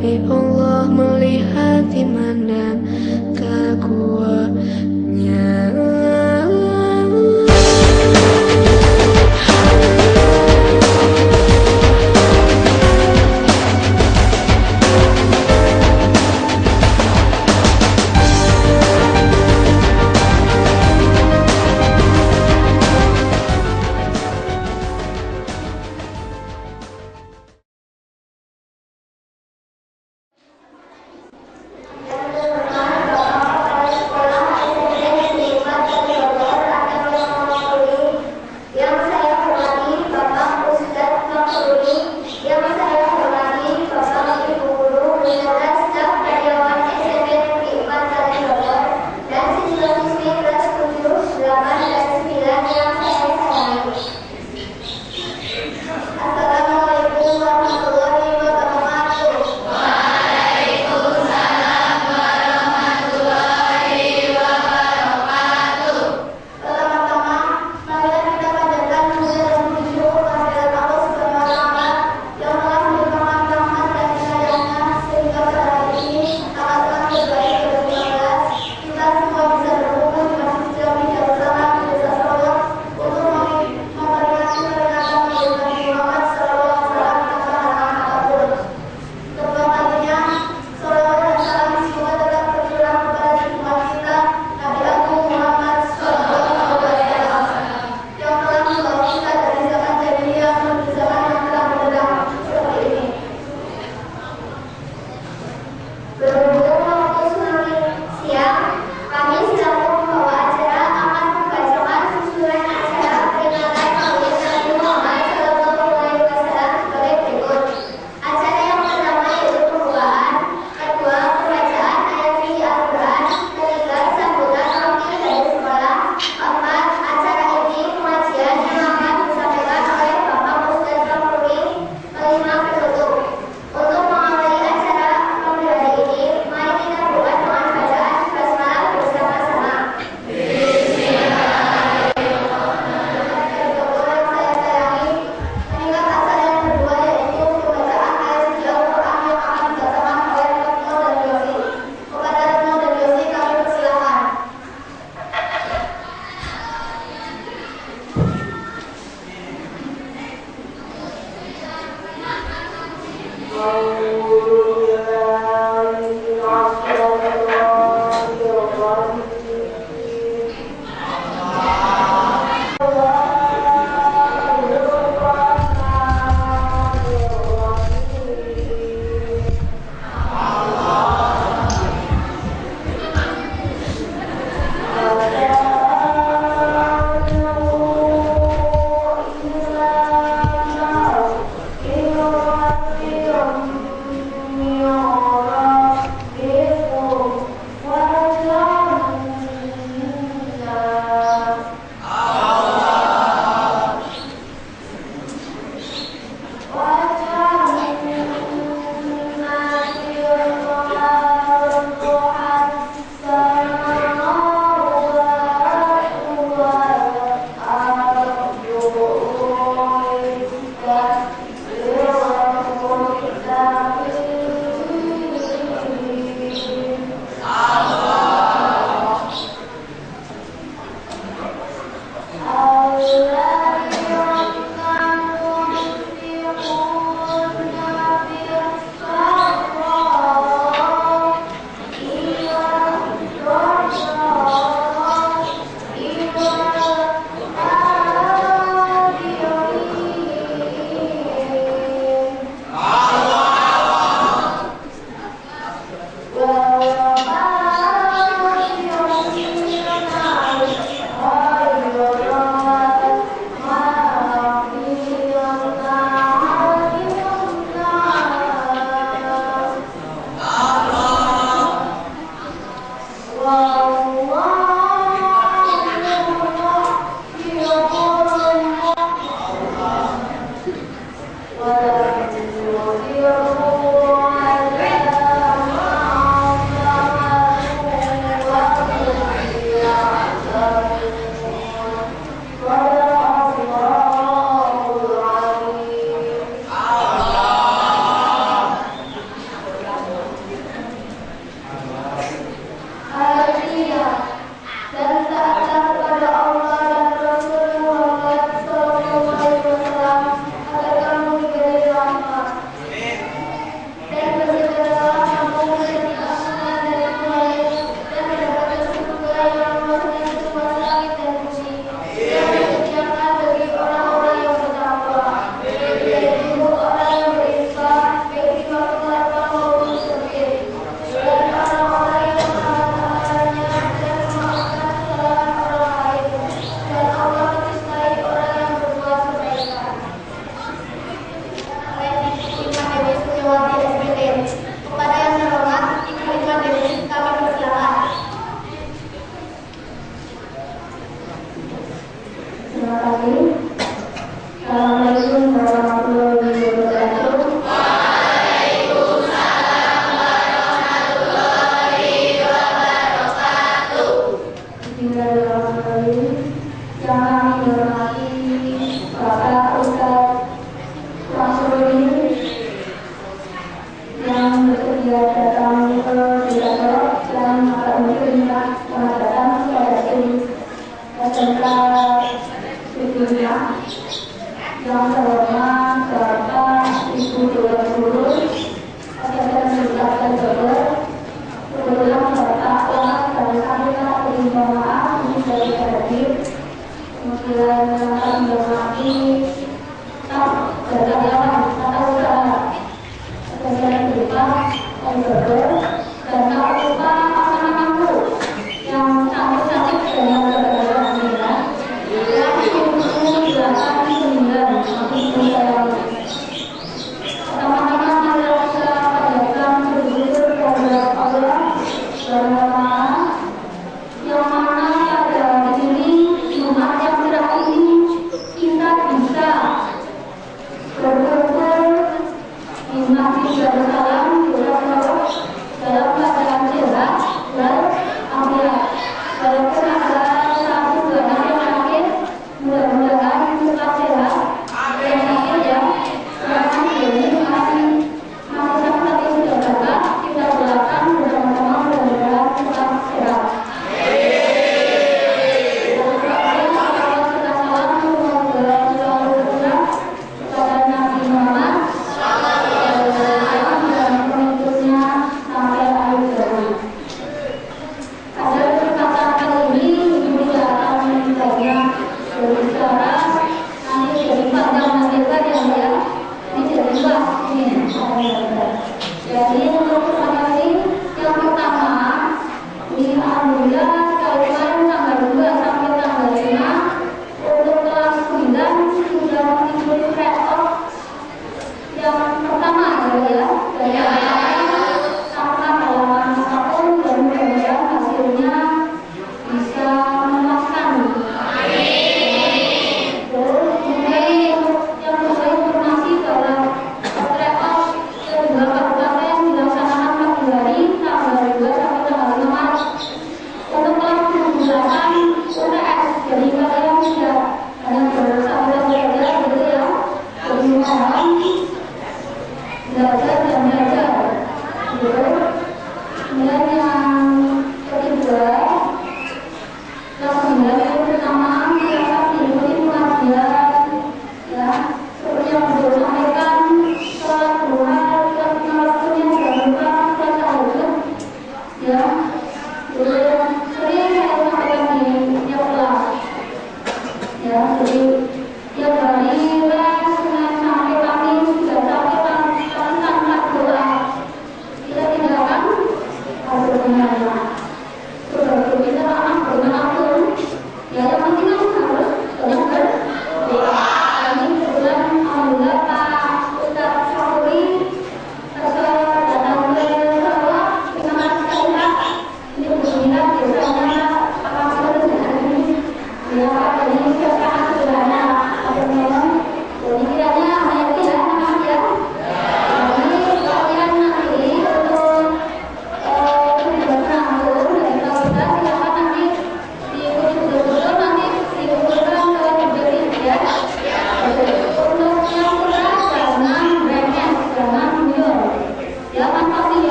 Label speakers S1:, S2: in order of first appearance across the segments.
S1: tapi Allah melihat iman dan takwa-Nya.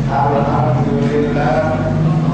S2: Alhamdulillah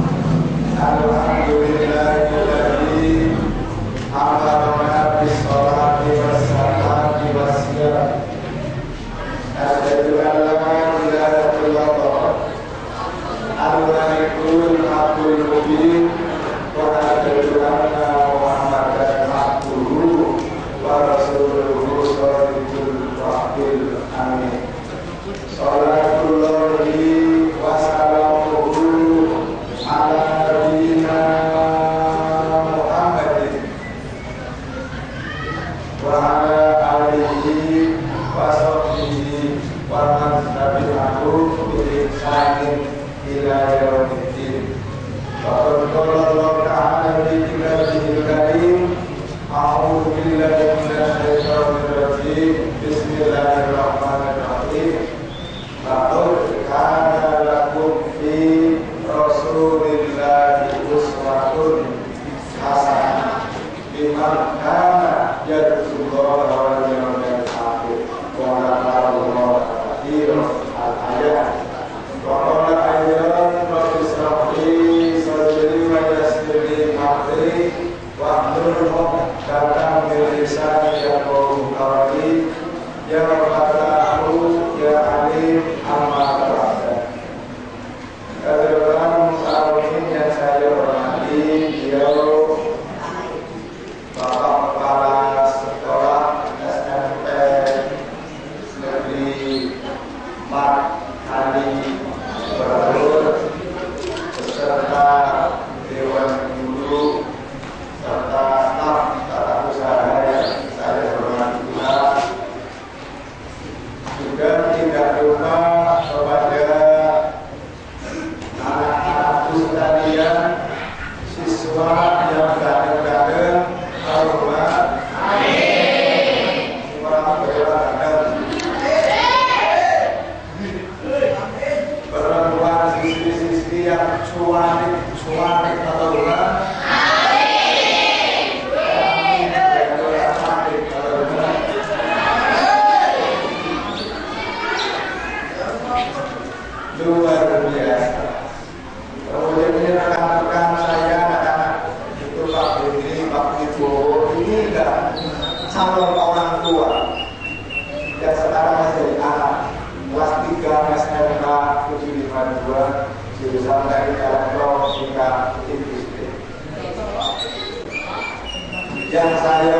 S2: Yang saya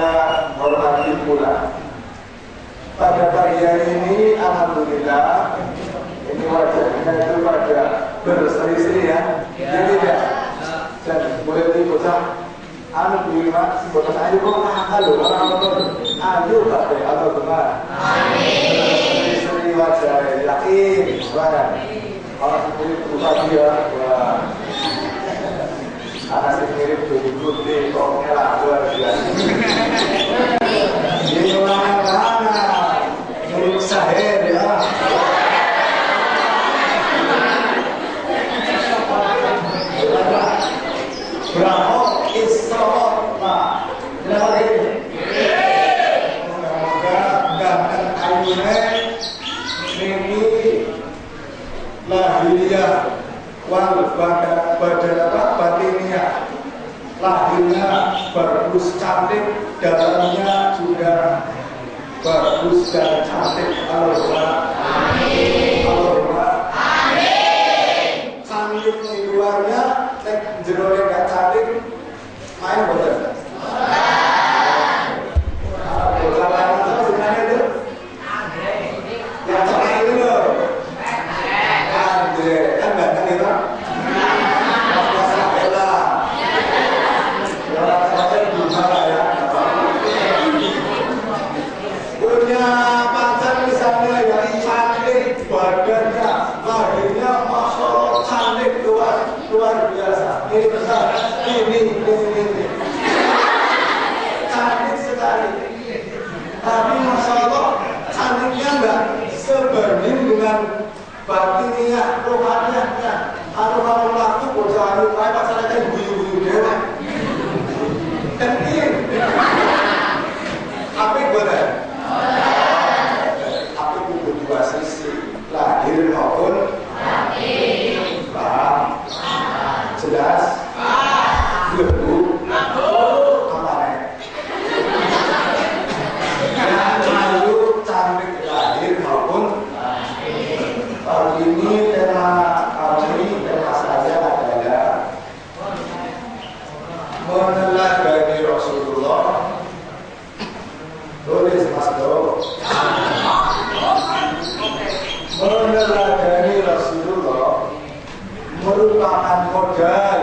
S2: hormati pula, pada pagi hari ini alhamdulillah ini wajahnya itu pada berseri-seri ya, jadi tidak dan boleh dipotong anu lima potong aja kok halo orang ayo pakai atau gimana? Berseri-seri wajah yakin, suara orang seperti buka dia, wah. Anak mirip tubuh di koknya lah luar biasa. Ini mana mirip Sahir ya. Bravo Isra. Kenapa ini? Semoga ganteng ayunya ini lahiriah wal batinnya lahirnya bagus cantik, dalamnya juga bagus dan cantik. Allahumma amin. Cantik di luarnya, jeronya gak cantik, main bener. Luar biasa, ini besar, ini cantik sekali. Tapi masya Allah, cantiknya enggak sebanding dengan batinnya, rohaniahnya. Kalau kamu laku bocah anu, kayak pacarnya guyu-guyu dewa. Dan ini, apa benar? Apa itu dua sisi, lahir maupun jelas, lebu, apa lalu cantik lahir maupun hari ini tema saya adalah meneladani Rasulullah. Tulis Mas Do. Meneladani Rasulullah merupakan modal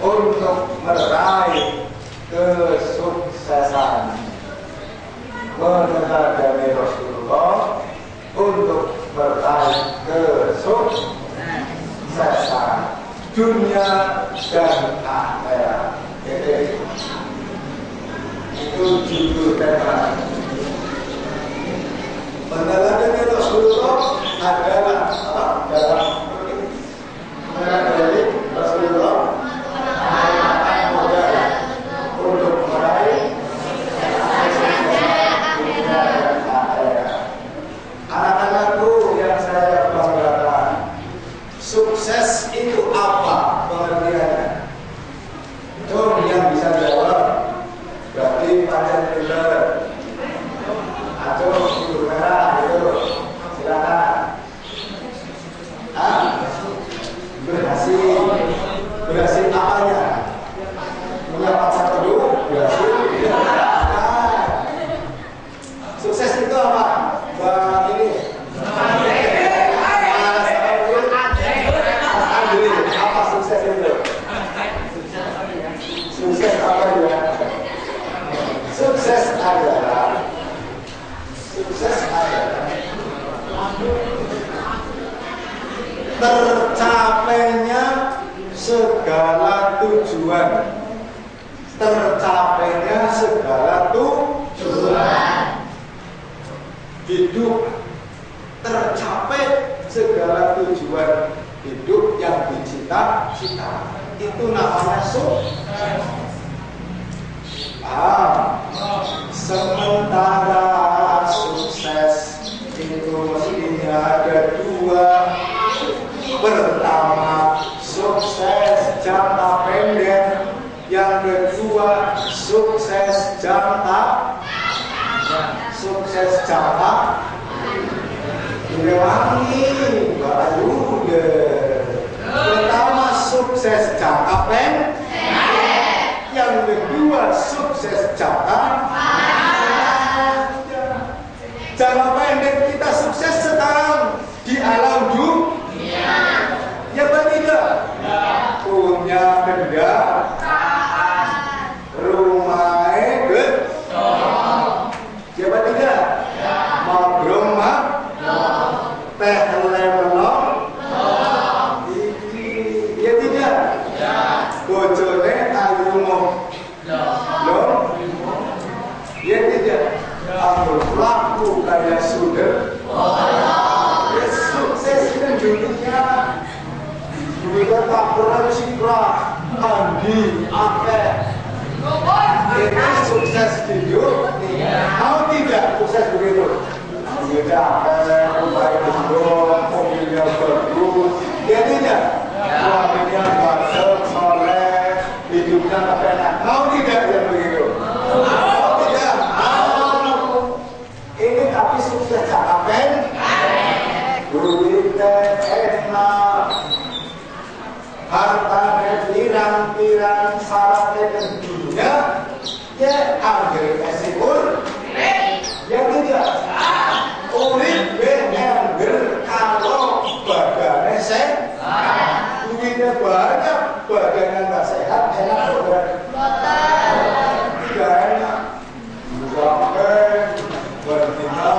S2: untuk meraih kesuksesan. Meneladani Rasulullah untuk meraih kesuksesan dunia dan akhirat. Itu judul tema. Peneladan Rasulullah adalah apa? Dalam dari Rasulullah modal untuk meraih anak-anakku yang saya banggakan. Sukses itu apa pengertiannya? Itu yang bisa jawab. Berarti panjang benar atau itu merah itu silakan. Berhasil apanya? Punya pacar dulu berhasil. Sukses itu apa? Bang ini. Apa sukses itu? Sukses apa ya? Sukses adalah tercapainya segala tujuan. Tercapainya segala tujuan hidup. Tercapai segala tujuan hidup yang dicita-cita. Itu namanya sukses. Sementara sukses itu mestinya ada dua. Pertama, sukses jangka pendek. Yang kedua, sukses jangka wangi. Baru pertama sukses jangka pendek. Yang kedua sukses jangka pendek. Kita sukses sekarang di alam dunia, ya Pak tidak? Punya kendaraan, rumah gedung, ya Pak tidak? Magrong teh lemelong, ya tidak? Bojone alumum loh, ya tidak? Aku laku kayak sudah. Ya sukses kan dunia. Dunia tak pernah sikrah, andi, akeh. Itu sukses hidup. Mau tidak sukses begitu? Dunia akeh, rumah gedung, mobilnya bagus. Ya tidak? Suaminya baik, soleh, hidupnya enak. Mau tidak yang begitu? Mau tidak? Ini tapi sukses jangka pendek. Duitnya enak, hartanya pirang-pirang, syaratnya tentunya, ya ambil resiko. Ya tidak? Urip bener kalau badannya sehat. Duitnya banyak, badannya nggak sehat, enak bener. Tidak enak. Sampai bertina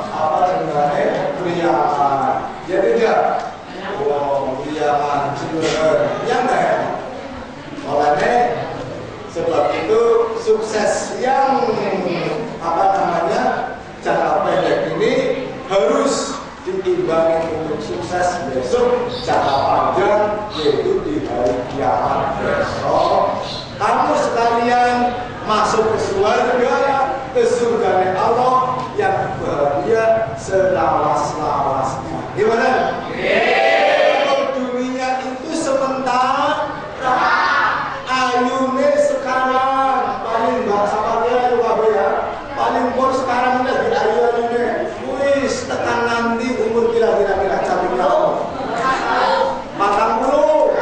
S2: apa sebenarnya priaman. Ya tidak? Oh, priaman juga. Ya enggak? Makanya sebab itu sukses yang apa namanya jangka pendek ini harus diimbangi untuk sukses besok jangka panjang, yaitu di hari kiamat besok. Kamu sekalian masuk ke surga Allah yang bahagia selawas-lawasnya. Gimana? Kalau dunia itu sementara, ayune sekarang paling bahasa pakai ya, paling bor sekarang udah di ayune. Wis tekan nanti umur kira-kira cantiknya apa? 40.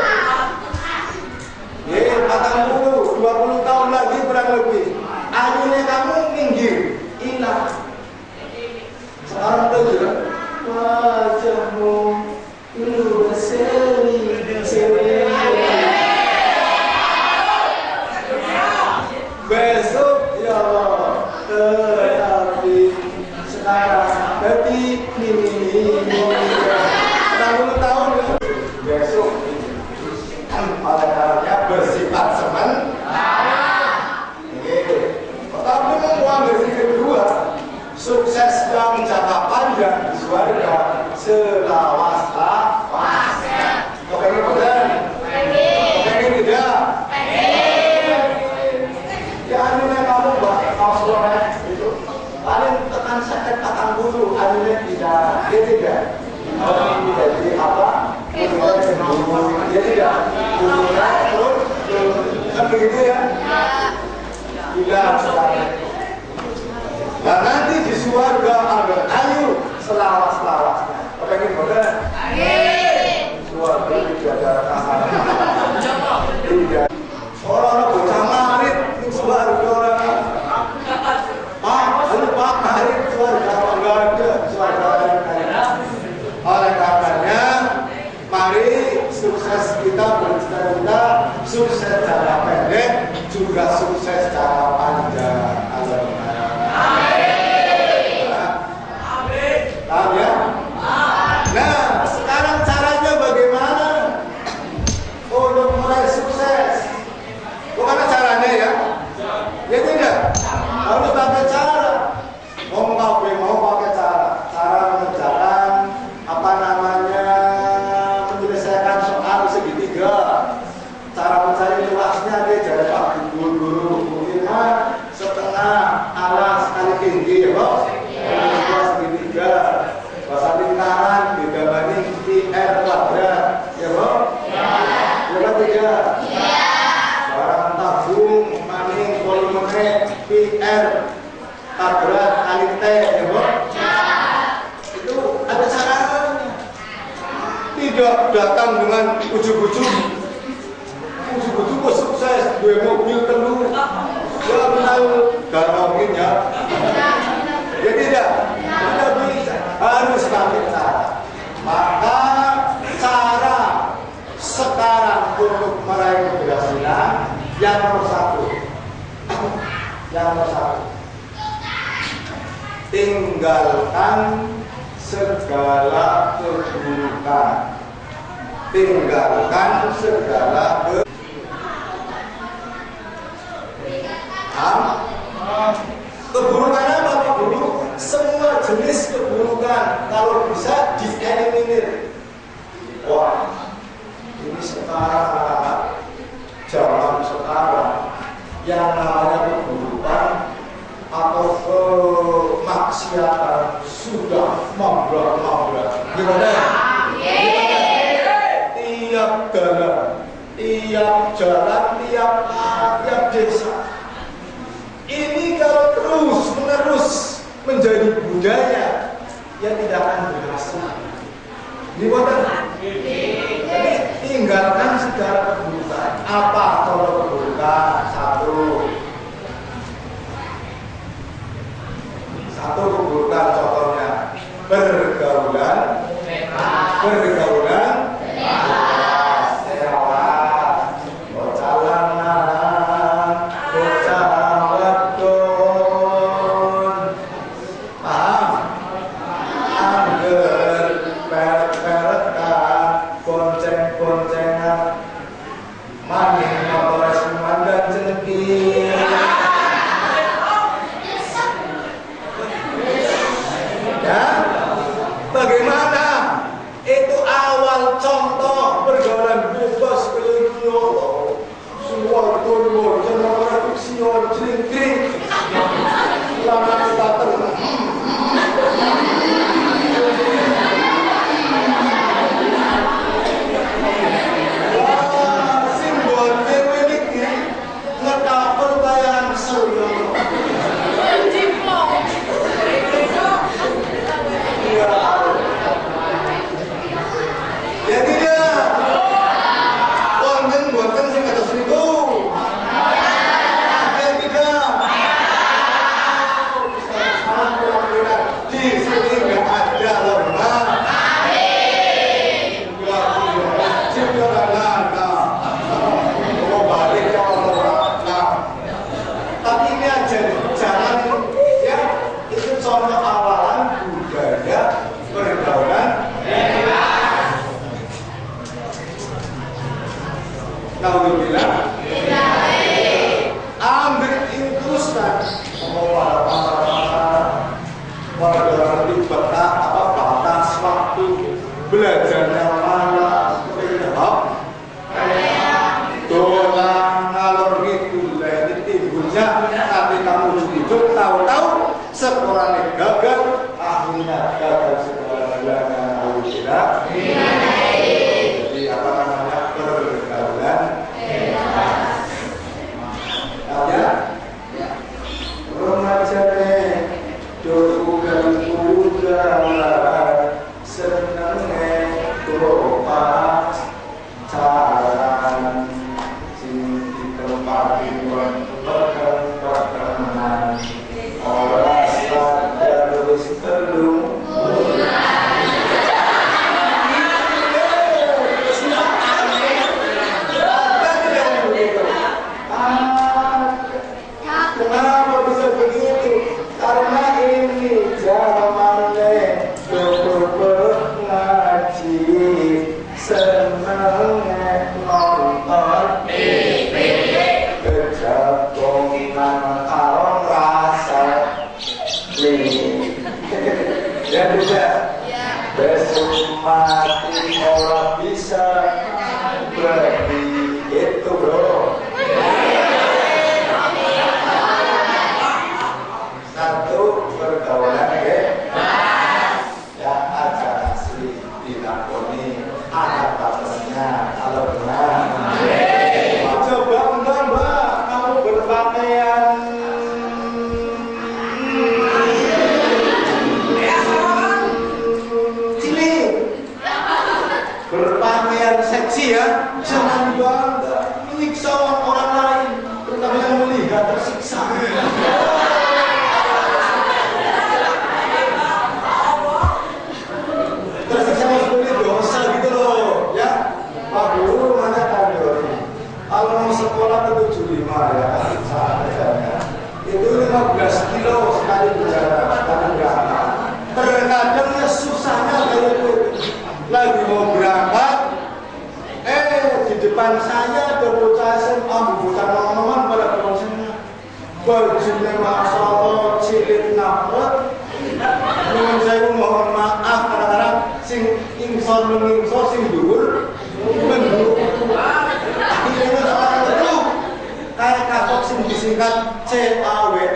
S2: Ya, 40, 20 tahun lagi kurang lebih. Ayune kamu minggir. Ya tidak, kan begitu ya? Tidak. Nah nanti di surga ada ayu selawas-lawasnya. Pengen bener? Surga tidak ada kamar. Tidak. Orang bocah marit di surga orang. Pak marit surga enggak ada surga. Oleh karenanya, mari sukses kita bercita-cita, sukses jangka pendek, juga sukses jangka panjang. Paham ya? Nah, sekarang caranya bagaimana untuk mulai sukses? Bukan caranya ya? Ya tidak. Harus pakai cara. Mau pakai cara mengerjakan apa namanya menyelesaikan soal segitiga. Cara mencari luasnya dia jadi Pak guru mungkin setengah alas kali tinggi ya, Bos. Segitiga. Bahasa lingkaran dibanding PR kuadrat, ya Bos? Ya tidak? Iya. Barang tabung maning volume PR kuadrat kali T, ya Bos? Itu ada caranya. Tidak datang dengan ujung-ujung sukses, dua mobil telur, ya benar garongin ya. Ya tidak bisa, harus pakai cara. Maka cara sekarang untuk meraih keberhasilan yang nomor satu, tinggalkan segala keburukan. Keburukan apa? Semua jenis keburukan kalau bisa dieliminir. Wah, ini sekarang zaman sekarang yang namanya keburukan atau kemaksiatan sudah membrak. Gimana? Tiap jalan, tiap desa. Ini kalau terus-menerus menjadi budaya yang tidak akan berhasil. Jadi tinggalkan segala keburukan. Apa kalau keburukan? Satu keburukan contohnya pergaulan belajarnya mana ngalor gitu lah ini timbulnya nanti kamu hidup tahu-tahu sekolahnya gagal akhirnya gagal sekolah-sekolahnya tidak jadi pacaran sing ditempati perkenan ora sadar wis telu kenapa bisa begitu? Karena ini zamannya ngaji senengnya nonton TV kejagongan kalon rasa ya bisa besok mati orang bisa beri itu bro. Satu pergaulan bebas ya aja asli dilakoni ada batasnya kalau benar. Coba mbak kamu berpakaian cilik berpakaian seksi ya, jangan bangga menyiksa orang lain terutama yang melihat tersiksa. Kalau mau sekolah ke 75 ya, saatnya itu 15 kilo sekali berjalan, sekali berangkat. Terkadangnya susahnya kayak itu. Lagi mau berangkat, di depan saya ada bocah SMA, bocah teman-teman pada konsennya. Bajunya Masya Allah, cilik napret. Dengan saya mohon maaf kadang-kadang sing insor menginsor sing dhuwur menduk. Kayak kapok sing disingkat CAWET.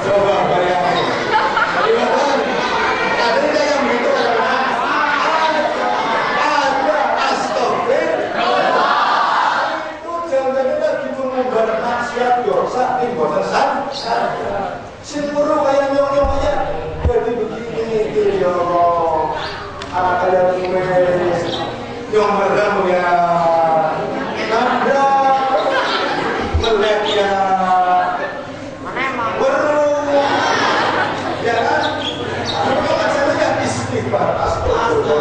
S2: Coba bayangin. Ada yang begitu adalah ada astagfirullah. Itu jangan-jangan lagi mengumbar maksiat dosa timbulan saja. Seluruh kayak nyong-nyong aja jadi begini ya Allah. Anak kalian tulis nyong merem ya nabrak melek ya berung ya kan kalau masalahnya istighfar astagfirullah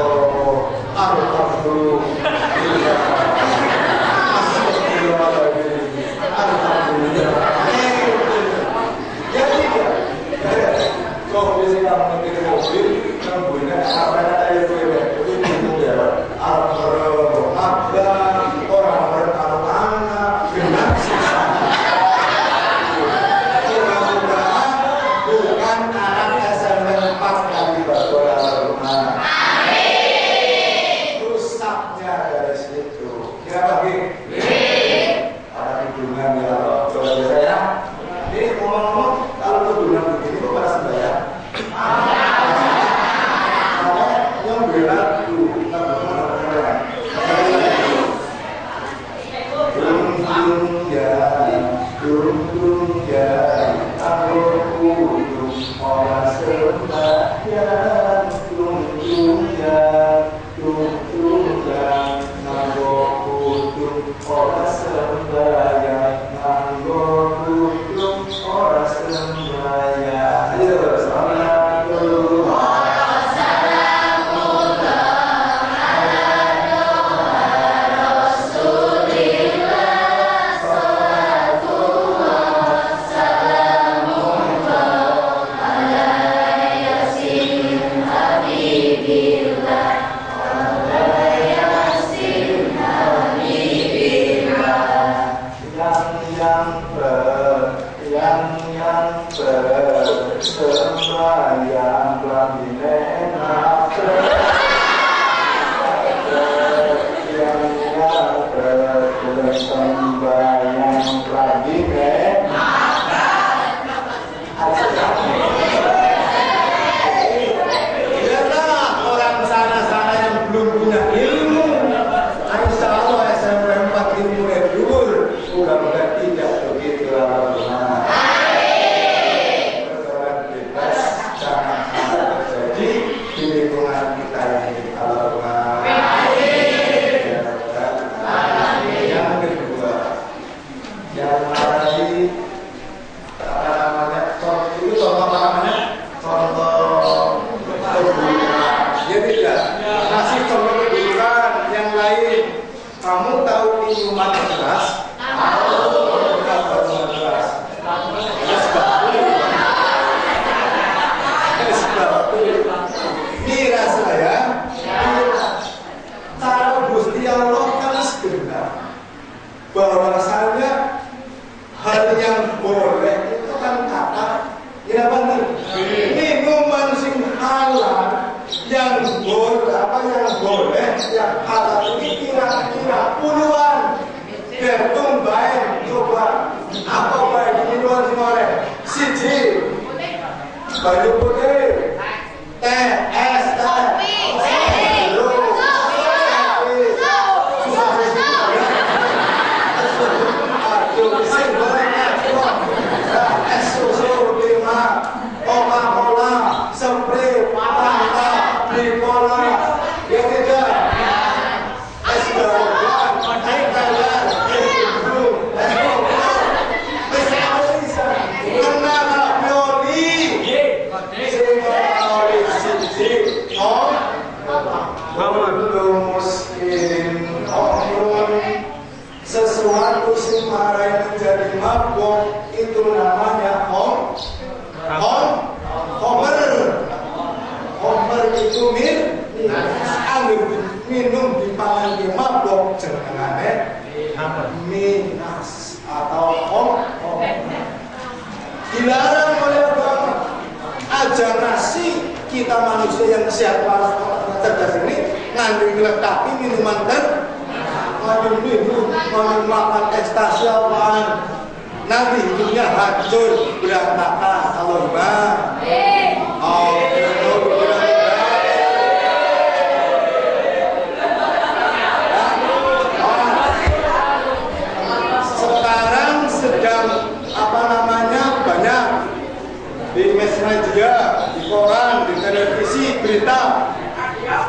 S2: kalau biasanya kamu ngetik mobil, kamu punya apa ada itu ya, orang berkaruana, benar susah. Mudah-mudahan bukan anak SMP 4 dari Batu Rumah. Rusaknya dari situ. Kira bagi? Ada hubungan ya, coba saya. Ini ngomong-ngomong, kalau hubungan begini kok pada sembahyang? Yang berat dulu, Dung ya, aku kudung orang sembahyang. Dung ya, aku kudung orang sembahyang. Aku kudung orang sembahyang. Ayo, yang marahi apa namanya contoh itu contoh apa namanya contoh keburukan. Ya tidak kasih contoh keburukan yang lain. Kamu tahu minuman keras? Kira saya cara Gusti Allah kan sebenarnya bahwasanya hal yang boleh itu kan kata ya benar minuman sing halal yang boleh apa yang boleh yang halal ini kira-kira puluhan tertung baik coba apa baik minuman sing boleh siji banyu putih teh es teh Coca-Cola, Sprite, Fanta, Coca-Cola, ya tidak, es dawet, air tawar, es bubur, es kopi, es Malaysia, kenapa pioli, pioli siji, belum miskin, sesuatu sing marai menjadi mabuk itu namanya Homer itu minum di pangan di mabok jenengane minas atau dilarang oleh agama. Aja nasi kita manusia yang sehat waras cerdas ini ngandung diletapi minuman minum makan ekstasi apaan nanti hidupnya hancur berantakan kalau sekarang sedang apa namanya banyak di media, di koran, di televisi berita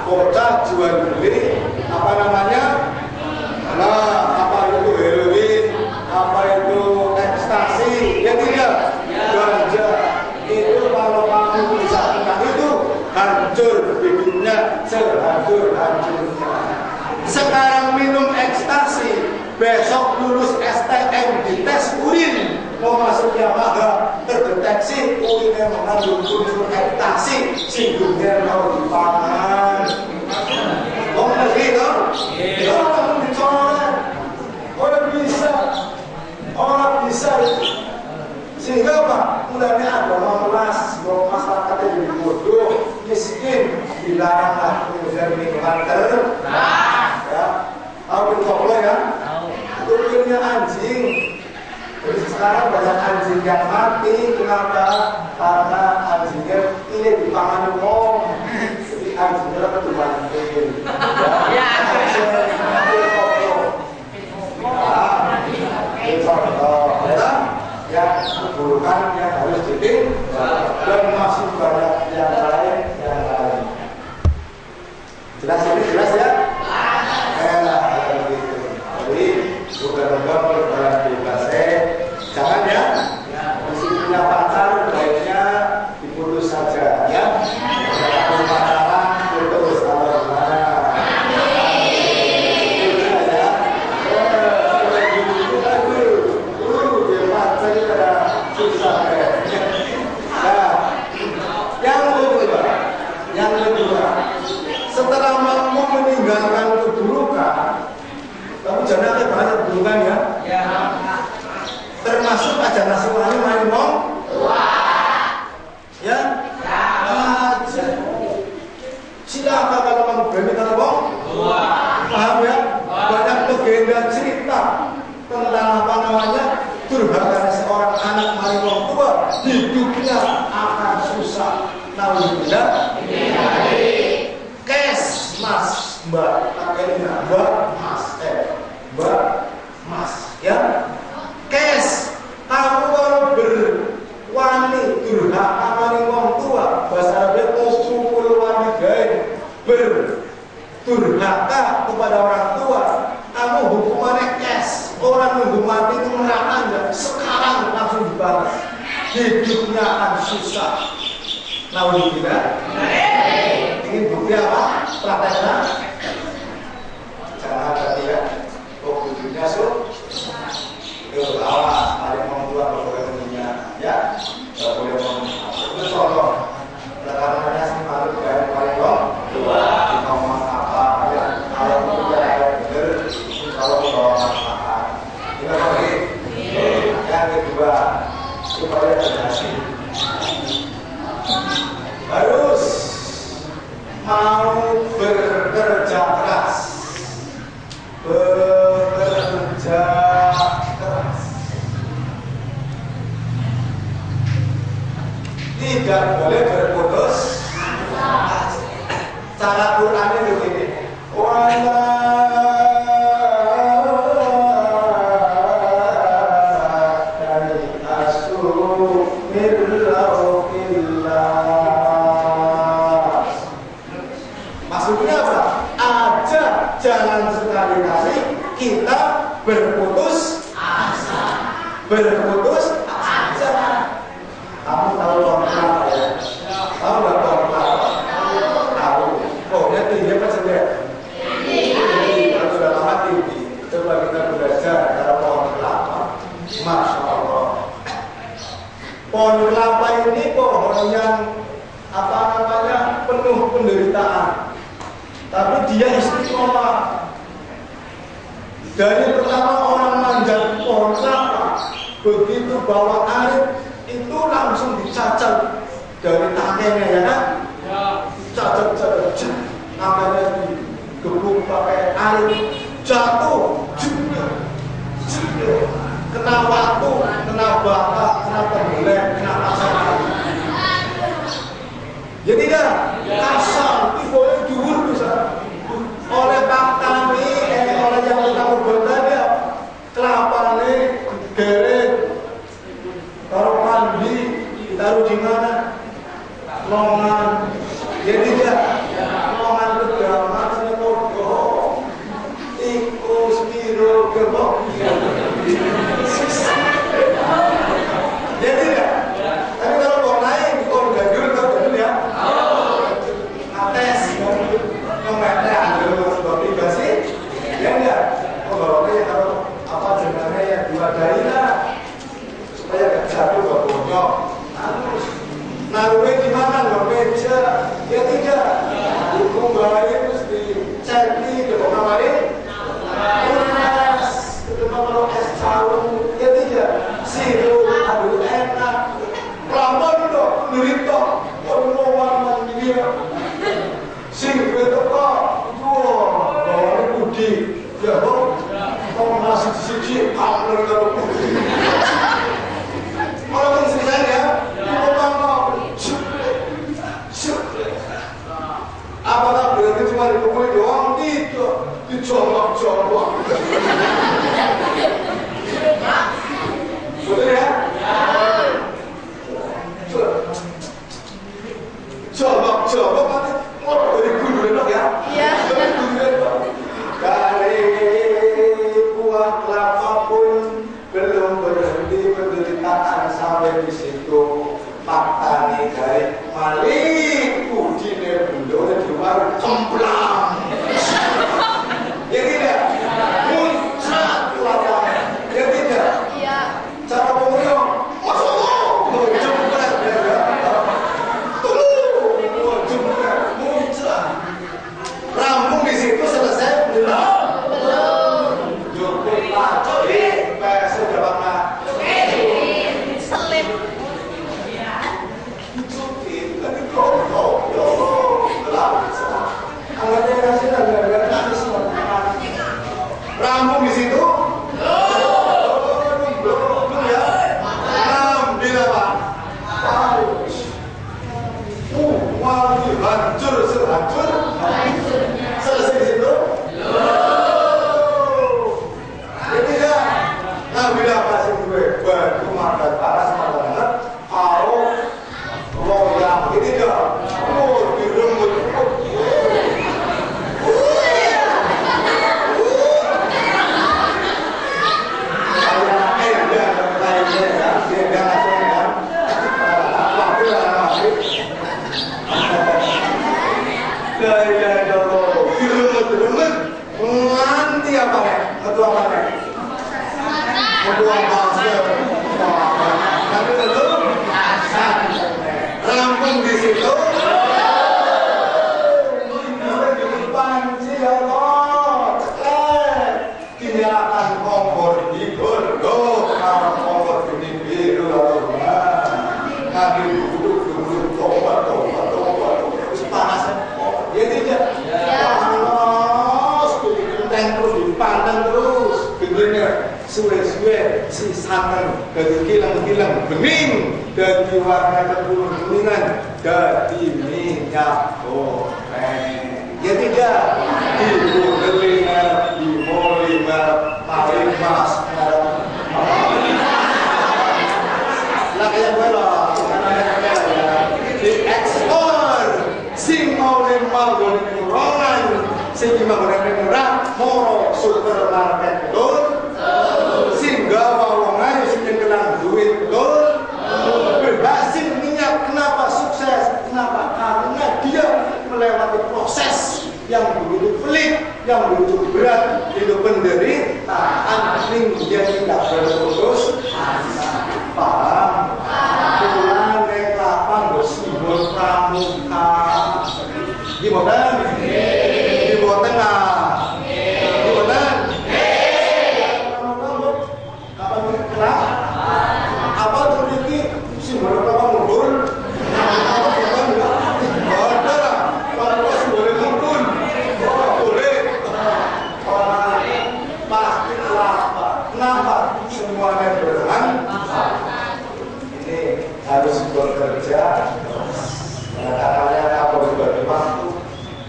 S2: bocah jual beli apa namanya apa itu heroin, apa itu ekstasi, ya tidak ganja itu kalau kamu bisa makan itu hancur hidupnya sehancur-hancurnya. Sekarang minum ekstasi, besok lulus STM di tes urin mau masuk Yamaha terdeteksi urinnya mengandung unsur ekstasi, singgungnya mau dipangan. Mau ngerti dong? Orang dicoret, orang bisa sehingga apa? Mulanya agama melas, bahwa masyarakat yang jadi bodoh, miskin, dilarang kemudian minuman ya, tahu betul ya? Turunnya anjing. Jadi sekarang banyak anjing yang mati, kenapa? Karena anjingnya ini dipangan umum. Jadi anjingnya kan dipanggil. Ya, ya keburukan yang harus ditinggalkan dan masih banyak yang lain. Jelas ini jelas ya? Begitu. Jadi moga-moga perbuatan bebas jangan ya. Masih punya pacar baiknya diputus saja ya. Jangan pacaran putus kalau gimana. Yang kedua, setelah mampu meninggalkan keburukan, kamu jangan banyak keburukan ya. Termasuk aja nasiwani main wong ya. Aja. Silakan kalau kamu berani kata wong paham ya. Banyak legenda cerita tentang apa namanya durhaka seorang anak main wong tua, hidupnya akan susah. Nauzubillah. Kes mas mbak akhirnya mbak mas ya kes kamu kalau berwani durhaka maring wong tua bahasa Arabnya uqul walidain berdurhaka kepada orang tua kamu hukumannya kes orang nunggu mati itu neraka hidupnya akan susah. Naudzubillah. Ingin bukti apa? Prakteknya jangan hati ya. Oh, hidupnya susah. Awas, paling membuat berbagai ya. Tidak boleh membuat. Itu contoh. Karena sih malu kayak paling dua. Ngomong apa? Ya, kalau tidak benar, kalau ngomong apa? Kita lagi. Yang kedua, supaya berhasil harus mau bekerja keras. Bekerja keras. Tidak boleh berputus asa. Cara Qurannya begini. Maksudnya apa? Aja jangan sekali-kali kita berputus asa. Berputus asa. Kamu tahu pohon kelapa ya? Tahu nggak pohon kelapa? Tahu. Pohonnya tinggi apa sedang? Tinggi. Kalau sudah lama tinggi. Coba kita belajar cara pohon kelapa. Masya Allah. Pohon kelapa ini pohon yang apa namanya penuh penderitaan. Tapi dia istiqomah. Dari pertama orang manjat pohon kelapa, begitu bawa air itu langsung dicacat dari tangkainya ya kan? Ya. Cacat, tangkainya digebuk pakai air, jatuh, kena waktu, kena bata, kena tenggelam, kena pasang. Ya tidak, kasar, boleh jujur bisa. Oleh Pak Tani, oleh yang kita berbuat ya, kelapa ini digeret. Taruh mandi, ditaruh di mana? Longan. Ya tidak. Longan kedaman, sini kodoh. Tikus, biru, gerbok. Ya tidak. Tapi kalau orang lain, kalau gajul, tahu gajul ya? Ates, ngometnya ambil obligasi. Ya enggak. Kalau orang taruh apa jenengnya yang diwadahi lah. Supaya gak jatuh ke bonyok. Naruhnya di mana? Nggak meja. Ya tidak. Hukum bawain terus dicek di depan kemarin. Lunas. Kedua kalau es cawu. Ya tidak. Sirup. Aduh enak. Pelan-pelan dong. Ngerito. Penuhan dia. Sirup itu kok. Wah. Bawanya putih. Ya bang. Kau masih di-siji. Kalau putih. Walaupun sebenarnya apakah berarti cuma dipukuli doang? Tidak, dicolok-colok. Betul ya? Colok-colok nanti ngorok dari guru enak ya? Iya. Dari buah kelapa pun belum berhenti penderitaan sampai di situ. Pak Tani dari Malik Udine beliau di luar cemplang. Ya tidak, muncrat lapangan. Ya tidak. Iya. Cara pemulung, masuk, jempret ya. Tunggu, jempret, muncrat. Rampung di situ selesai belum? Belum. Jempret lagi, sudah bangga. Selip. Rampung di situ? Belum ya? Ambil apa? Hancur, hancur. Selesai di situ? Jadi ya, ngambil apa sih gue? Batu makan panas, makan banget. Loyang, ini dah. Dirembut. Buang masker. Tapi dulu rampung di situ. Panci Allah, dinyalakan kompor hibur, kalau kompor ini biru nanti duduk tobat, terus panas, ya tidak, terus dipandang terus, begini, suwe-suwe, si santan, dari kilang-kilang bening, dari warna kekuningan, dari minyak goreng. Ya tidak, ibu berlima, ibu lima, paling mas. Lah kayak gue loh, diekspor, sing mau lima goreng rongan, sing lima goreng murah, moro supermarket betul, sing gawa wong ayu sing nyegelang duit betul, berhasil minyak. Kenapa sukses? Kenapa? Karena dia melewati proses yang begitu pelik, yang begitu berat, itu penderitaan, dia tidak berputus asa. Paham? Pulang ke lapang bersimbol pramuka. Di boten? Di boten lah. Di boten? Kapan bergerak? Apa terjadi? Simbol pramuka mundur? Kenapa? Semuanya bertahan. Ini harus bekerja. Katanya apa berbagi waktu?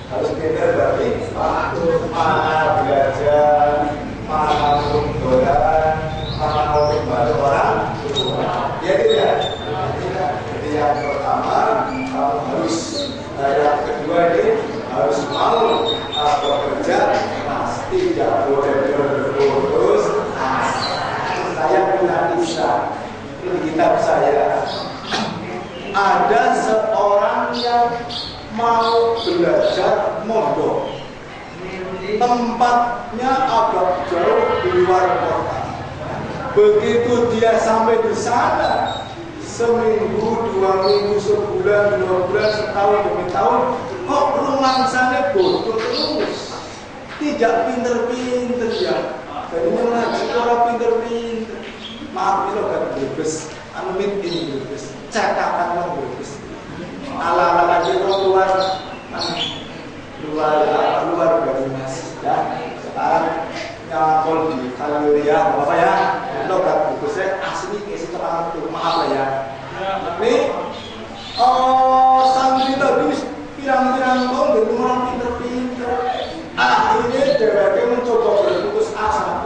S2: Harus pintar bagi waktu. Mana belajar, mana untuk dolan, mana untuk bantu orang. Ya tidak. Jadi yang pertama kamu harus, yang kedua ini harus mau bekerja. Pasti tidak boleh berputus. Saya punya kisah di kitab saya. Ada seorang yang mau belajar mondok, tempatnya agak jauh di luar kota. Begitu dia sampai di sana, seminggu, 2 minggu, sebulan, 2 bulan, setahun demi tahun, kok rumangsanya bodoh terus, tidak pinter-pinter ya. Jadi ngaji orang pinter-pinter. Maaf ini kan berbes, amit ini berbes, cetakan yang berbes. Ala-ala aja luar dari mas. Ya, sekarang nyakol di Kaliria, apa ya? Lo kan berbesnya asli isi terang tuh, maaf lah ya. Ini, santri tadi pirang-pirang tahun dari orang pinter-pinter. Akhirnya DPP mencoba berputus asa.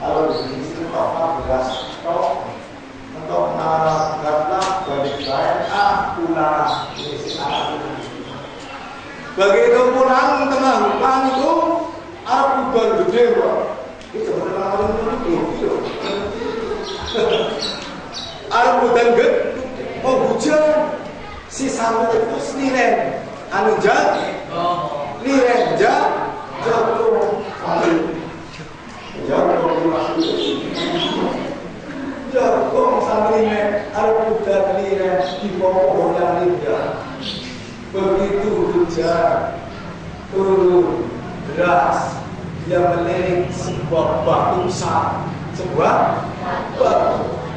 S2: Kalau di sini toh beras toh untuk naraplah balik lain pulang ini si begitu pulang tengah hutan itu ada hutan gede bro. Itu benar-benar itu. Ada hutan gede, mau hujan si santri itu seliren, anu jadi, liren jatuh. Jatuh santrinya ada budak liren di bawah yang lidah. Begitu hujan turun deras, dia melirik sebuah batu besar, sebuah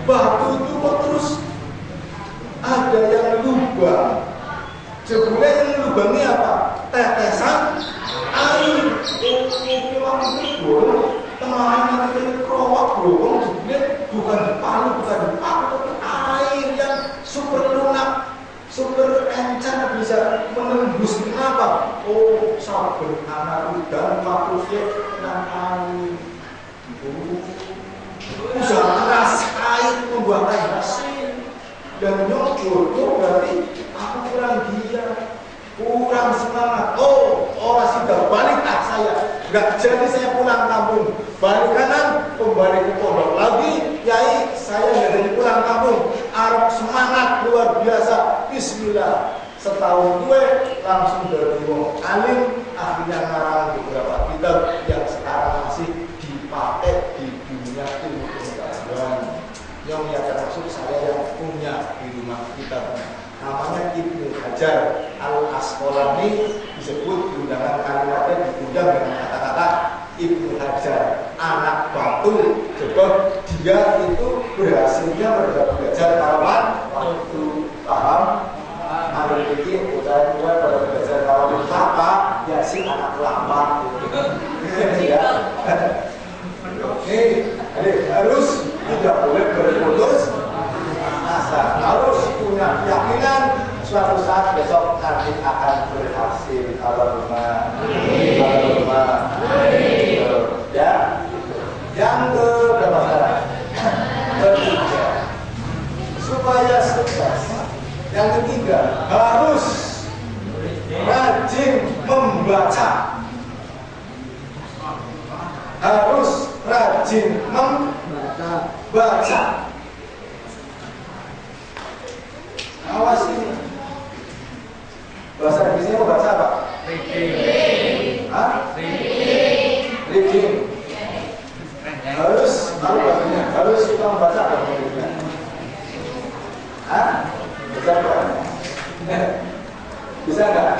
S2: batu itu kok terus ada yang lubang. Jebule yang lubangnya apa? Tetesan air. Tengahnya nanti kerowak bolong, bukan dipalu, tapi air yang super lunak, super encan bisa menembus. Kenapa? Oh, sabar anak udan maksudnya kena air. Usaha keras air membuat air asin dan nyokot berarti aku kurang giat, kurang semangat. Oh, orang sudah balik saya. Nggak jadi saya pulang kampung. Balik kanan, kembali ke pondok lagi. Yai, saya nggak jadi pulang kampung. Arab semangat luar biasa. Bismillah. Setahun gue langsung dari wong alim. Akhirnya ngarang beberapa kitab yang sekarang masih dipakai di dunia ilmu pengetahuan. yang termasuk saya yang punya di rumah kita. Namanya Ibnu Hajar Al-Asqalani, disebut di undangan kalimatnya diundang dengan kata-kata Ibnu Hajar anak batu. Sebab dia itu berhasilnya belajar kawan waktu paham memiliki usaha tua pada belajar kawan apa ya si anak lama ya. Oke, harus tidak boleh berputus asa, harus punya keyakinan suatu saat besok nanti akan berhasil. Allahumma ya. Yang berapa sekarang? Ketiga, supaya sukses. Yang ketiga, harus rajin membaca. Harus rajin membaca. Awas ini. Bahasa Inggrisnya mau baca apa? Reading. Hah? Reading. Harus suka membaca apa? Hah? Bisa nggak? Bisa nggak?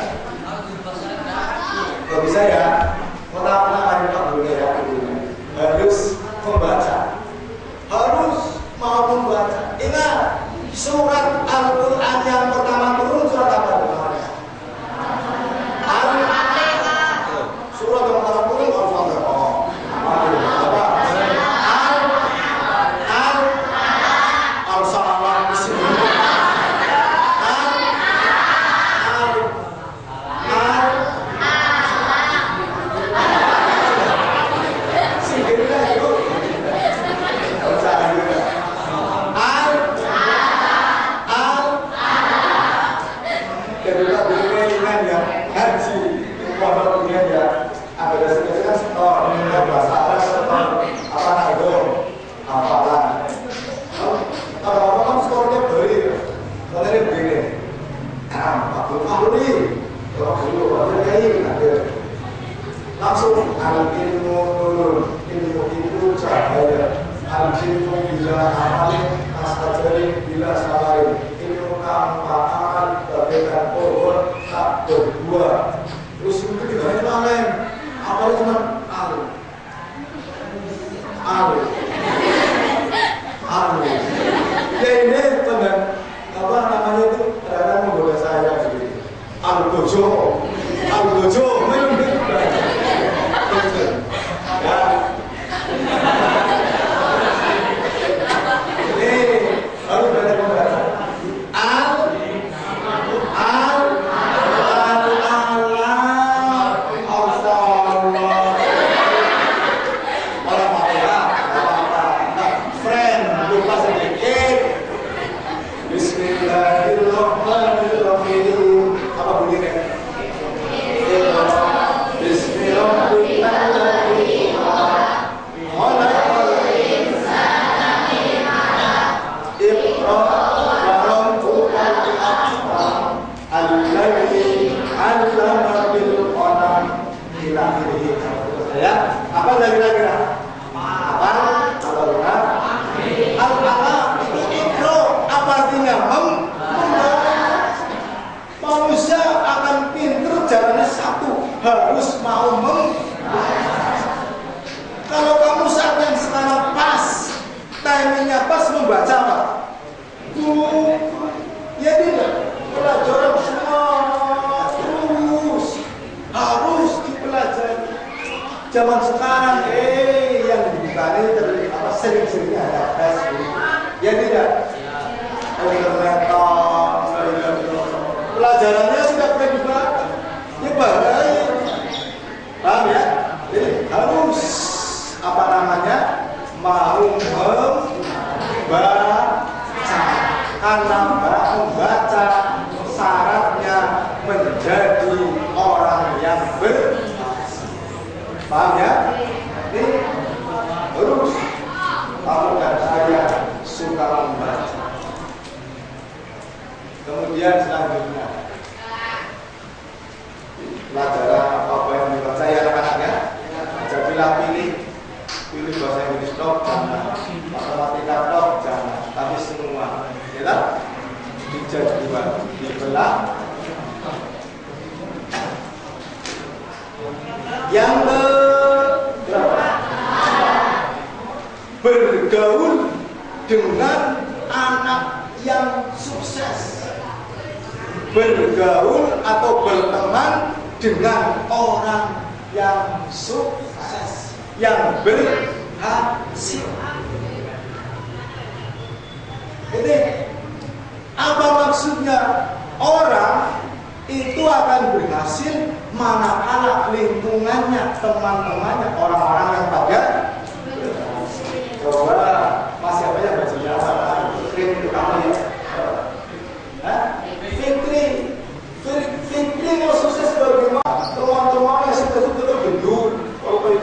S2: Kalau bisa ya. Pertama dulu ya. Harus membaca. Harus mau membaca. Ingat, surat Al-Quran yang pertama turun surat apa? Al-Fatihah. Surat yang pertama turun Al-Fatihah. Langsung al-ilmu nurun, ilmu itu cahaya. Al-ilmu bila amalin astajari bila salahin. Ilmu amal bagaikan pohon tak berbuah. Terus itu juga itu alim. Apa itu cuma alim? Alim. Ya ini teman, apa namanya itu ternyata menggoda saya gitu. Al-Bojo. Harus mau membaca. Kalau kamu saat yang sekarang pas, timingnya pas membaca apa? Ya tidak. Pelajaran semua harus dipelajari. Zaman sekarang, yang dibuka ini sering-seringnya ada Facebook. Ya tidak. Internet, pelajarannya sudah pernah dibaca. Ya bahaya. Paham ya? Jadi harus mau membaca. Karena membaca syaratnya menjadi orang yang paham ya? Ini harus kamu dan saya suka membaca. Kemudian selanjutnya pelajaran apa yang dibaca ya anak-anaknya. Jadi pilih bahasa Inggris dok, jangan matematika dok, jangan jadi dua, dibelah. Yang berapa? Bergaul dengan anak yang sukses. Bergaul atau berteman dengan orang yang sukses, yang berhasil. Ini apa maksudnya? Orang itu akan berhasil manakala lingkungannya, teman-temannya, orang-orang yang pada coba masih apa ya bajunya apa? Fikri kamu ya? Fikri mau sukses bagaimana? Teman-teman yang sukses itu gendut, kalau kayak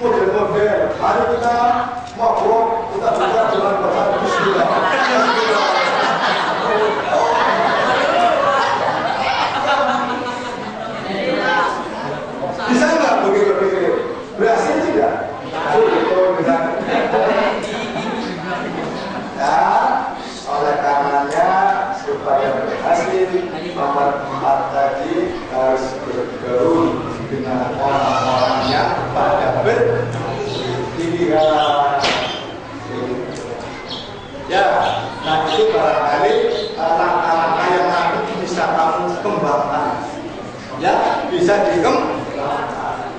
S2: model-model. Hari kita mabuk, kita juga dengan berhati bismillah. Bisa nggak begitu pikir? Berhasil tidak? Itu bisa. Ya, oleh karenanya supaya berhasil, nomor 4 tadi harus bergaul dengan orang-orang yang pada berpilihan. Ya, nah itu barangkali langkah-langkah yang nanti bisa kamu kembangkan. Ya, bisa dikembangkan.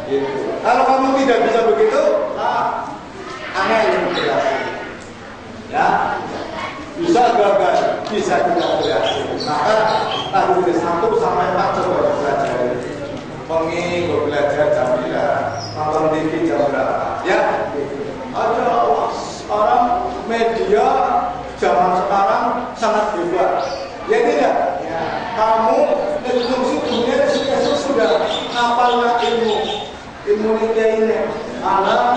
S2: Gitu. Kalau kamu tidak bisa begitu, aneh yang berhasil. Ya, bisa gagal, bisa tidak berhasil. Maka tahun ke 1 sampai 4 coba belajar. Pengi gue belajar jam 9, nonton TV jam berapa? Ya, ada orang media zaman sekarang sangat hebat. Ya tidak? Ya. Kamu dunia sudah hafalnya ilmu ini. Allah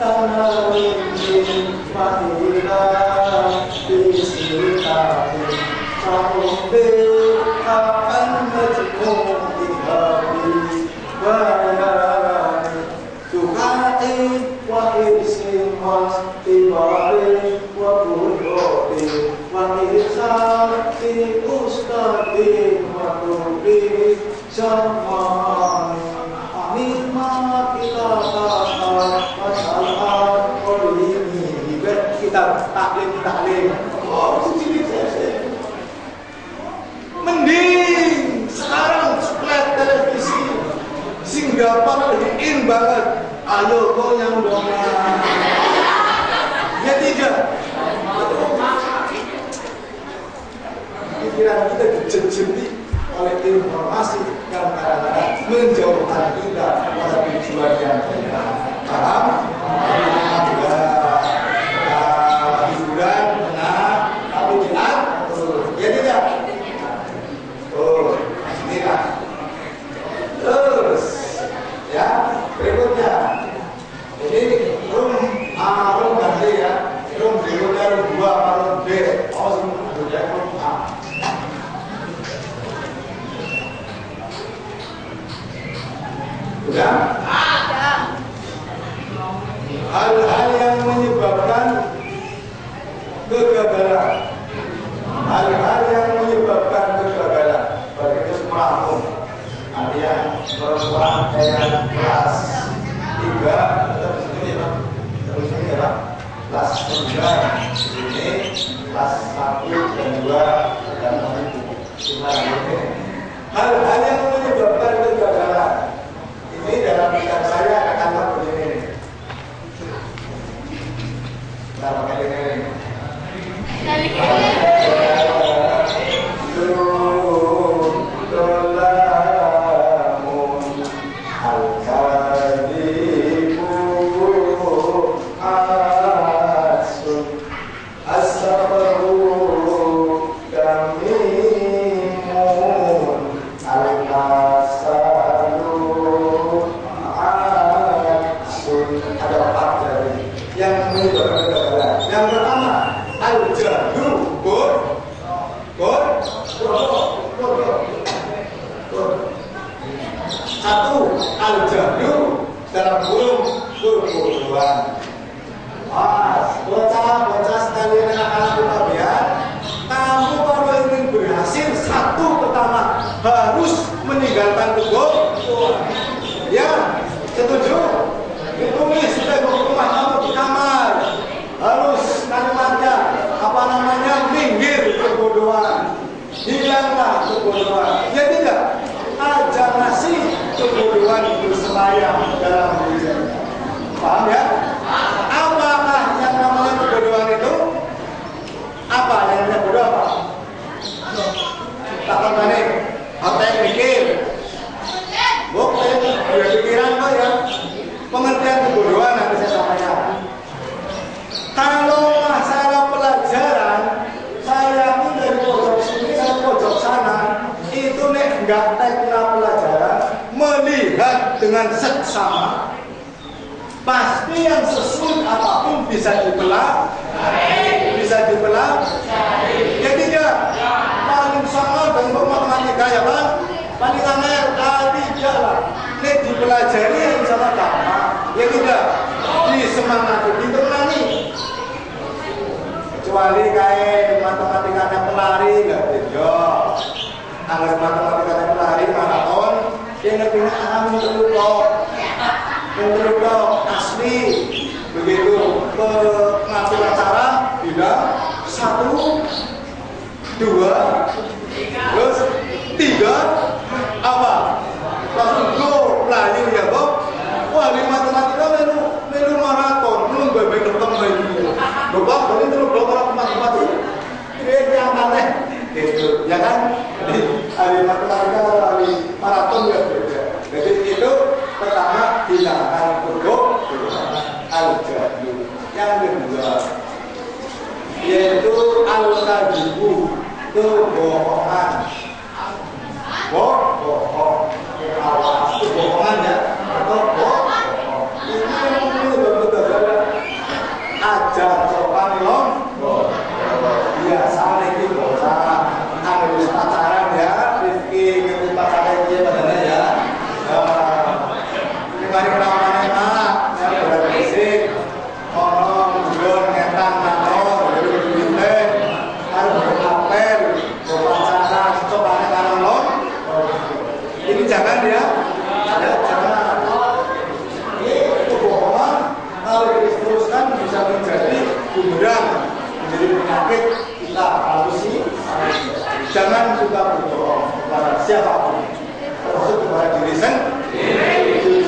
S2: tanah ini mahira bismillah. Sampai akan berjumpa. Tuhai wa irsimas tibari wa buroti wa irsati ustadi wa tubi zaman animat ila ta'ala masalah ini kita taklim mending sekarang flat televisi Singapura in banget. Ayo goyang dong. Ya tidak. Pikiran kita dijejeti oleh informasi yang kadang-kadang menjauhkan kita pada tujuan yang benar. Paham? Hiburan, tapi tidak. Ya tidak. Oh, inilah. Terus, ya berikutnya. Ini room ganti ya. Room berikutnya room 2 room B. Oh, sudah room A. Sudah? Ada. Hal-hal yang menyebabkan kegagalan. Hal-hal yang menyebabkan kegagalan. Begitu perahu. Artinya perempuan yang kelas 3 terus ini ya Pak, kelas 9 ini kelas 1 dan 2 dan 5. Hal-hal yang menyebabkan kegagalan ini dalam pikiran saya akan begini. Kita pakai ini. Satu, al-jahlu dalam kurung kebodohan. Bocah-bocah sekalian anak-anak kalian, kamu kalau ingin berhasil, satu pertama harus meninggalkan kebodohan. Ya, setuju? Ditulis sudah di rumah kamu di kamar. Harus kalimatnya apa namanya, minggir kebodohan, hilanglah kebodohan. Ya tidak, aja ngasih kebodohan bersemayam dalam diri. Paham ya? Apakah yang namanya kebodohan itu? Apa yang namanya bodoh apa? Tak kembali, apa yang mikir? Bukan, dia pikiran kok ya. Pengertian kebodohan nanti saya sampaikan. Kalau masalah pelajaran, saya pun dari pojok sini ke pojok sana, itu nek enggak teknik pelajaran, melihat dengan seksama, pasti yang sesulit apapun bisa dibelah, ya tidak. Paling sama dengan matematika ya Pak, paling angel tidak lah. Nek dipelajari yang sama gampang, ya tidak. Disemangati, ditenangi. Kecuali kayak matematikanya pelari nggak beda. Agar matematikanya pelari maraton, dia ngertinya alam menurut asli. Begitu ke ngatur acara, tidak 1, 2, terus 3, apa? Langsung go, pelajari ya Bob. Wah, di matematika melu maraton, belum bebek ketemu. Bapak, ini dulu berapa matematika? Ini yang aneh, gitu, ya kan? Jadi hari matematika, hari maraton ya beda. Jadi itu pertama hilangkan huruf al-jahlu. Yang kedua yaitu al-kadibu, kebohongan. Bohong, kebohongan ya, atau bohong. Ini betul-betul ajar sopan long. Biasa lagi bocah, harus pacaran ya, Rifki ketemu pacaran dia padahal ya. Ini mari kenalan enak, ya berisik, orang belum ngetan kantor, jadi berbintang, harus berapel, berpacaran, sopannya kangen long. Ini jangan ya, jangan. Ini kebohongan kalau diteruskan bisa menjadi bumerang, menjadi penyakit kita. Harus sih, jangan juga berbohong kepada siapapun, termasuk kepada diri sendiri.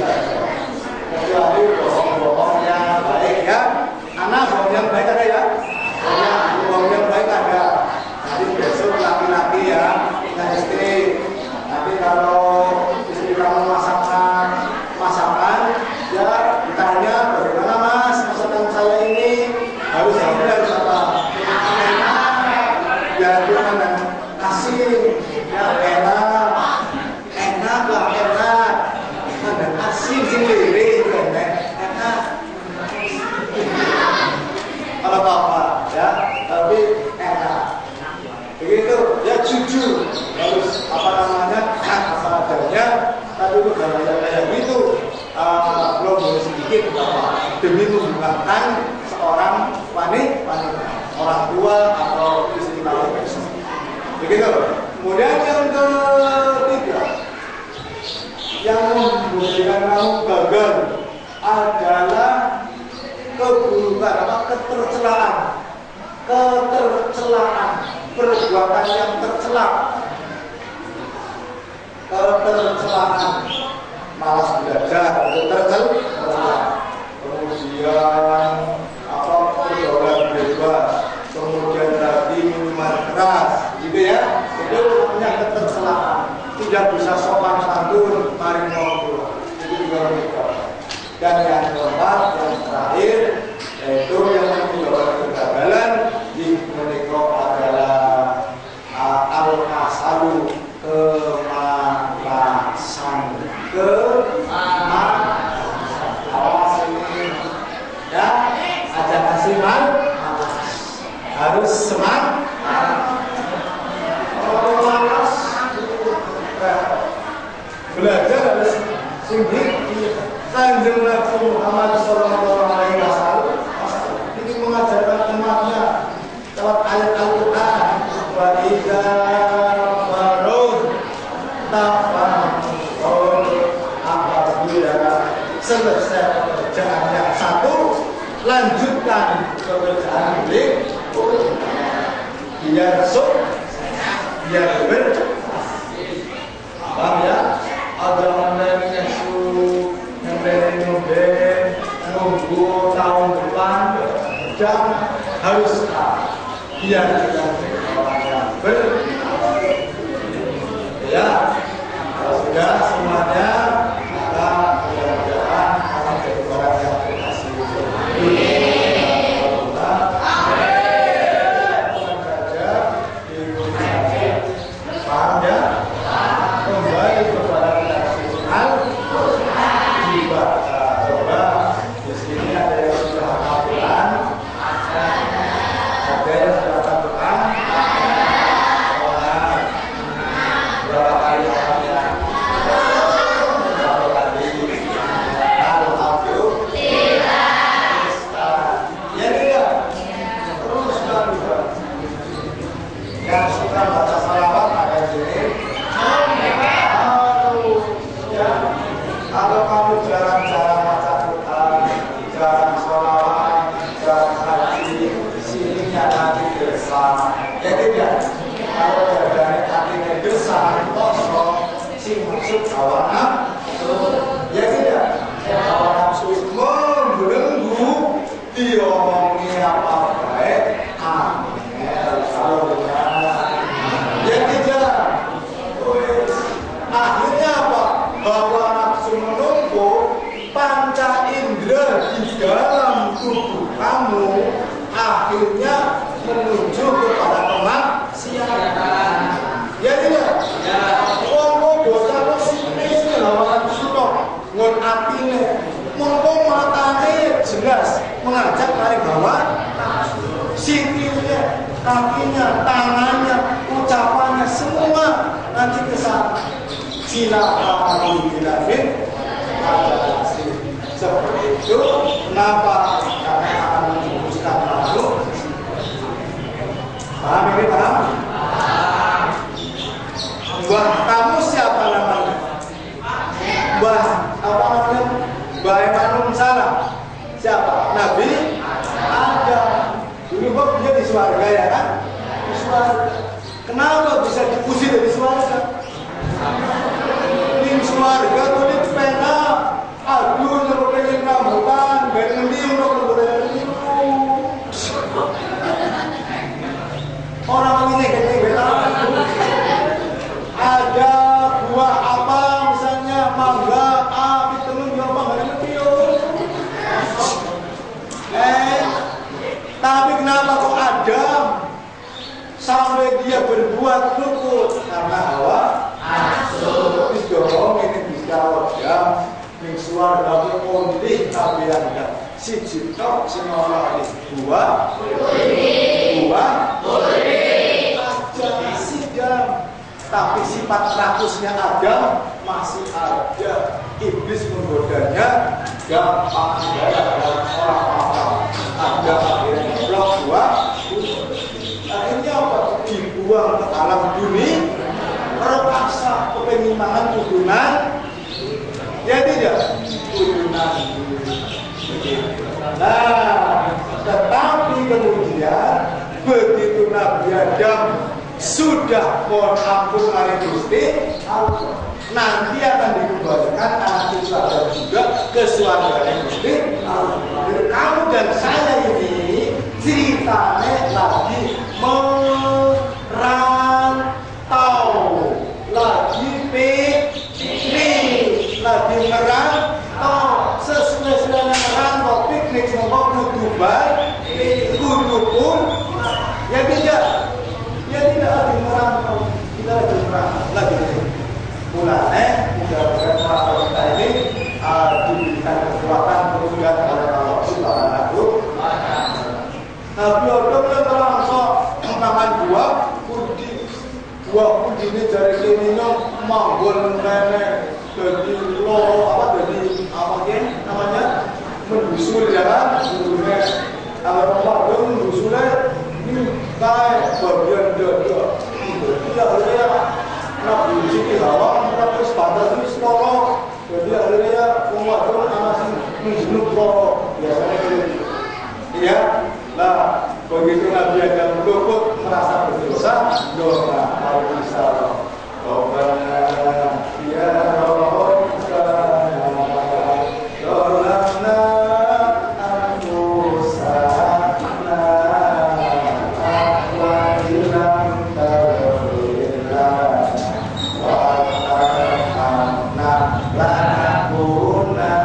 S2: Kecuali bohong-bohong yang baik ya. Anak bohong yang baik ada ya. Bohong yang baik ada. Nanti besok laki-laki ya, yang istri. Nanti kalau istri kamu masakan, ya ditanya bagaimana Mas masakan saya ini, harus apa? Enak, ya itu kan asin, ya enak lah enak, ada asin sendiri juga enak. Kalau apa ya, tapi enak. Begitu, ya jujur, harus apa namanya, apa adanya, tapi itu kayak gitu, belum boleh sedikit apa, demi menghilangkan seorang wanita, orang tua atau istri kamu. Begitu. Kemudian yang ketiga, yang membuatkan kamu gagal adalah keburukan, ketercelaan, perbuatan yang tercela, ketercelaan, malas belajar, tercela, kemudian pergaulan bebas, kemudian tadi minuman keras, gitu ya, itu namanya ketercelaan, tidak bisa sopan santun, mari ngobrol, itu juga menikah. Dan yang keempat, yang terakhir, yaitu yang menyebabkan kegagalan di menikah adalah al-kasalu, kemalasan. Awas ini ya, ajak kasih harus semangat. Kalau malas belajar harus Sehingga Kanjeng Nabi Muhammad SAW ini mengajarkan umatnya lewat ayat Al-Quran. Wa idza farud tafakkur, apabila selesai pekerjaan yang satu, lanjutkan pekerjaan berikutnya. Biar paham ya? Ada online yang nunggu tahun depan, jangan, harus biar kita orang yang ya. Kalau sudah semuanya, maka mudah-mudahan akan jadi orang yang berhasil. Paham ya? Kembali kepada Al-Quran. Coba di sini ada yang sudah Al-Quran, ada yang sudah Al-Quran. Berapa kali orangnya? Berapa kali? Alhamdulillah. Ya tidak? Terus juga. Yang suka baca salawat ada di sini. Kalau kamu jarang-jarang baca Quran, jarang sholawat, jarang haji, sininya nanti gersang. Ya tidak? Kalau dari hatinya gersang, kosong, si maksud hawa nafsu. Ya tidak? Hawa nafsu membelenggu, diomongi apa baik, angel, salurnya. Ya tidak? Akhirnya apa? Bahwa nafsu menumpuk, panca indera di dalam tubuh kamu akhirnya menuju kepada kemaksiatan. Ya tidak? Ya. Wong dosa sini lawan suto, ngon atine, mongko matane jelas mengajak mari bawa sikilnya, kakinya, tangannya, ucapannya semua nanti ke sana. Sila amali bilafin ada hasil seperti itu. Kenapa? Karena akan menghembuskan makhluk. Paham ini? Paham? Mbah kamu siapa namanya? Mbah apa namanya? Mbah Imanum Salam. Siapa? Nabi Adam. Dulu kok dia di surga ya kan? Di surga. Kenapa bisa diusir dari surga? Ning suarga tuh di pena, aduh nyuruh pengen rambutan, pengen ngendi udah boleh itu. Orang ini kayak bela. Ada buah apa misalnya mangga, vitamin dia apa nggak ngerti yo. Tapi kenapa kok Adam sampai dia berbuat luput karena Hawa? Terus dorong ini bisa wajah mingsuar tapi pondih tapi anda si cinta si orang ini buah aja si jam tapi sifat rakusnya Adam masih ada. Iblis menggodanya gampang ya, orang ada akhirnya buah akhirnya apa? Dibuang ke alam dunia. Perpaksa kepengimangan turunan, ya tidak turunan. Nah, tetapi kemudian begitu Nabi Adam sudah mohon ampun mari Gusti, nanti akan dikembalikan anak itu Adam juga ke surga Gusti. Kamu dan saya ini ceritanya lagi merantau, lagi piknik, lagi merantau. Sesuai dengan merantau piknik semua kudu baik, kudu pun ya tidak, ya tidak lagi merantau, kita lagi merantau lagi mulai mudah-mudahan merantau kita ini diberikan kekuatan kemudian oleh Allah Subhanahu wa Ta'ala. Nah, biar langsung makan buah, Wah, ini dari sini manggon nenek jadi loro apa jadi apa namanya mendusul ya kan? Kalau manggon mendusulnya ini kayak bagian dada. Jadi akhirnya nak biji di hawa, nak terus batas itu loro. Jadi akhirnya manggon masih menjunuk loro biasanya gitu. Iya, nah begitu Nabi Adam luput merasa berdosa, doa al-Isra, Rabbana ya Rabbana, dolamna anfusana, wa ilam tawilna, wa tarhamna, lanakunana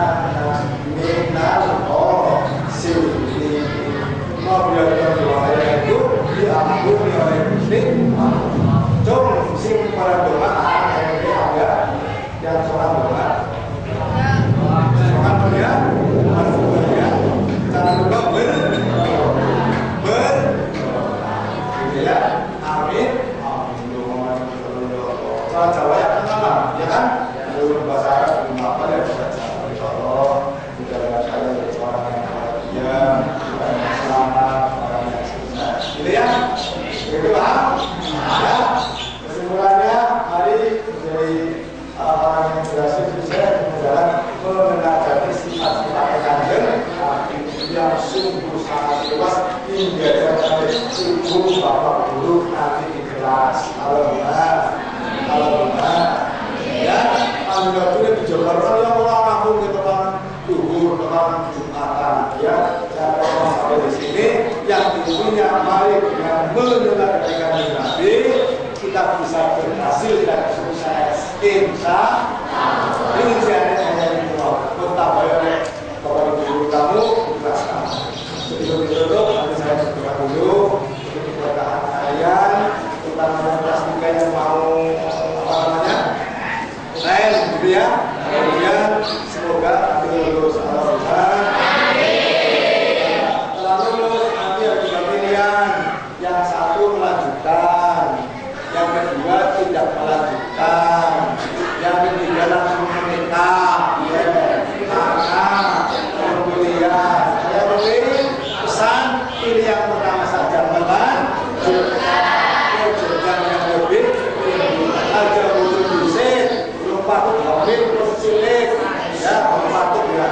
S2: minal khosirin. Biar doa itu diampuni oleh Gusti. Cung sing para doa yang ada yang sholat doa. Sholat doa, jangan lupa ya, amin. Sholat Jawa ya kenal, ya kan? Belum bahasa Arab belum apa ya bahasa Jawa. Insyaallah kita akan orang yang bahagia, orang yang selamat, orang yang sukses. Gitu ya? Gitu paham? Ya. Kesimpulannya, mari menjadi orang yang berhasil sukses dalam mengenalkan sifat-sifat kanjeng yang sungguh sangat luas hingga sampai ibu bapak guru nanti di kelas. Alhamdulillah. Ya, alhamdulillah itu di Jakarta yang orang kampung di depan duhur, depan Jumatan. Ya, dan orang sampai di sini yang intinya mari dengan mendengar kebaikan Nabi kita bisa berhasil dan sukses. Insya ini hanya itu. Kita bayar kepada guru kamu kelas kamu. Sebelum ditutup, nanti saya berdoa dulu untuk keberkahan kalian, terutama kelas 3 yang mau apa namanya? Lain gitu ya. Kemudian semoga nanti lulus alhamdulillah. Setelah lulus nanti ada 3 pilihan. Yang satu melanjutkan, yang kedua tidak melanjutkan, yang ketiga langsung menikah. Saya beri pesan pilih yang pertama saja, melanjutkan yang lebih aja butuh bisik, belum patut habis belum cilik, ya belum patut ya.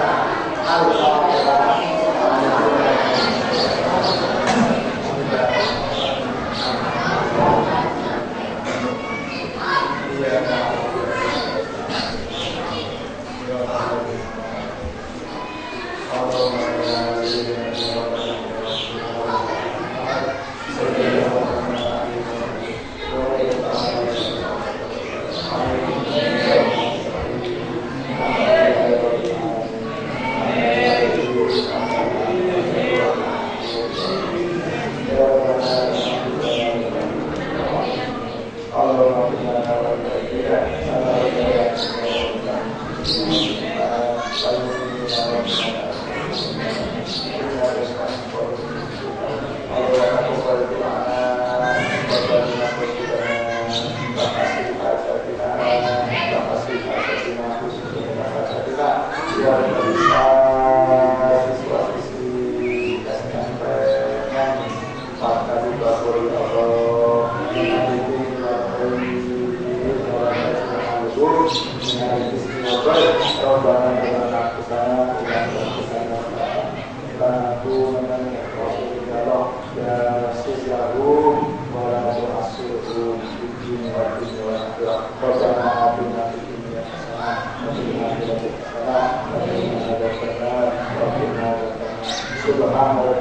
S2: Subhanallah.